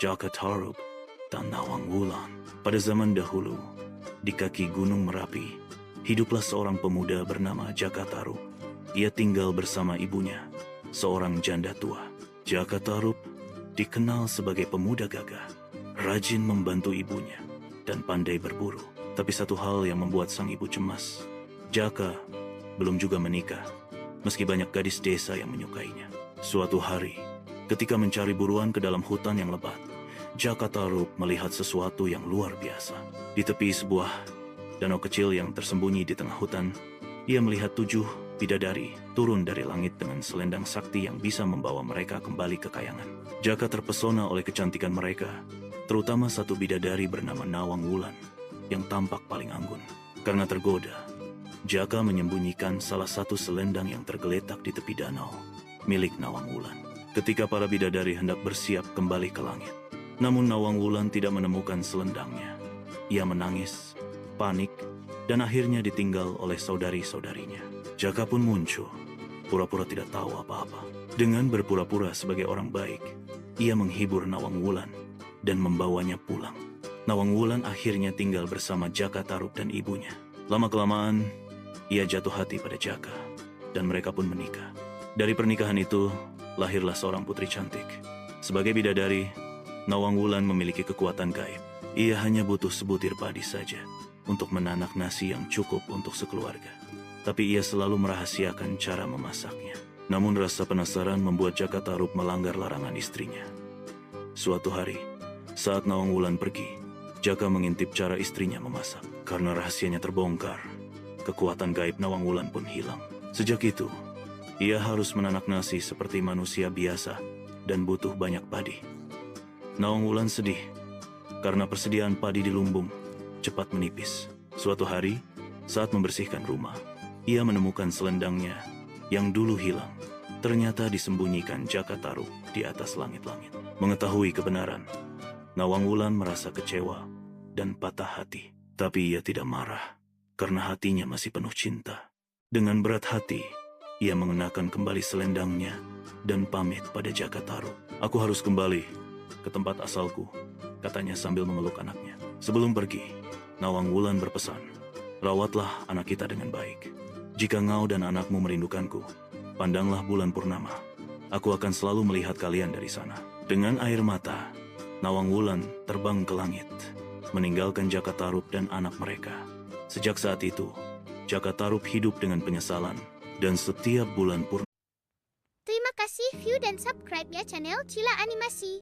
Jaka Tarub dan Nawang Wulan. Pada zaman dahulu, di kaki Gunung Merapi, hiduplah seorang pemuda bernama Jaka Tarub. Ia tinggal bersama ibunya, seorang janda tua. Jaka Tarub dikenal sebagai pemuda gagah, rajin membantu ibunya, dan pandai berburu. Tapi satu hal yang membuat sang ibu cemas, Jaka belum juga menikah, meski banyak gadis desa yang menyukainya. Suatu hari, ketika mencari buruan ke dalam hutan yang lebat, Jaka Tarub melihat sesuatu yang luar biasa. Di tepi sebuah danau kecil yang tersembunyi di tengah hutan, ia melihat 7 bidadari turun dari langit dengan selendang sakti yang bisa membawa mereka kembali ke kayangan. Jaka terpesona oleh kecantikan mereka, terutama satu bidadari bernama Nawang Wulan yang tampak paling anggun. Karena tergoda, Jaka menyembunyikan salah satu selendang yang tergeletak di tepi danau, milik Nawang Wulan. Ketika para bidadari hendak bersiap kembali ke langit, namun Nawang Wulan tidak menemukan selendangnya. Ia menangis, panik, dan akhirnya ditinggal oleh saudari-saudarinya. Jaka pun muncul, pura-pura tidak tahu apa-apa. Dengan berpura-pura sebagai orang baik, ia menghibur Nawang Wulan dan membawanya pulang. Nawang Wulan akhirnya tinggal bersama Jaka Tarub dan ibunya. Lama-kelamaan, ia jatuh hati pada Jaka, dan mereka pun menikah. Dari pernikahan itu, lahirlah seorang putri cantik. Sebagai bidadari, Nawang Wulan memiliki kekuatan gaib. Ia hanya butuh sebutir padi saja untuk menanak nasi yang cukup untuk sekeluarga. Tapi ia selalu merahasiakan cara memasaknya. Namun rasa penasaran membuat Jaka Tarub melanggar larangan istrinya. Suatu hari, saat Nawang Wulan pergi, Jaka mengintip cara istrinya memasak. Karena rahasianya terbongkar, kekuatan gaib Nawang Wulan pun hilang. Sejak itu, ia harus menanak nasi seperti manusia biasa dan butuh banyak padi. Nawang Wulan sedih karena persediaan padi di lumbung cepat menipis. Suatu hari, saat membersihkan rumah, ia menemukan selendangnya yang dulu hilang. Ternyata disembunyikan Jaka Tarub di atas langit-langit. Mengetahui kebenaran, Nawang Wulan merasa kecewa dan patah hati. Tapi ia tidak marah karena hatinya masih penuh cinta. Dengan berat hati, ia mengenakan kembali selendangnya dan pamit pada Jaka Tarub. "Aku harus kembali ke tempat asalku," katanya sambil memeluk anaknya. Sebelum pergi, Nawang Wulan berpesan, "Rawatlah anak kita dengan baik. Jika engkau dan anakmu merindukanku, pandanglah bulan purnama. Aku akan selalu melihat kalian dari sana." Dengan air mata, Nawang Wulan terbang ke langit, meninggalkan Jaka Tarub dan anak mereka. Sejak saat itu, Jaka Tarub hidup dengan penyesalan, dan setiap bulan purnama. Terima kasih view dan subscribe ya channel Cila Animasi.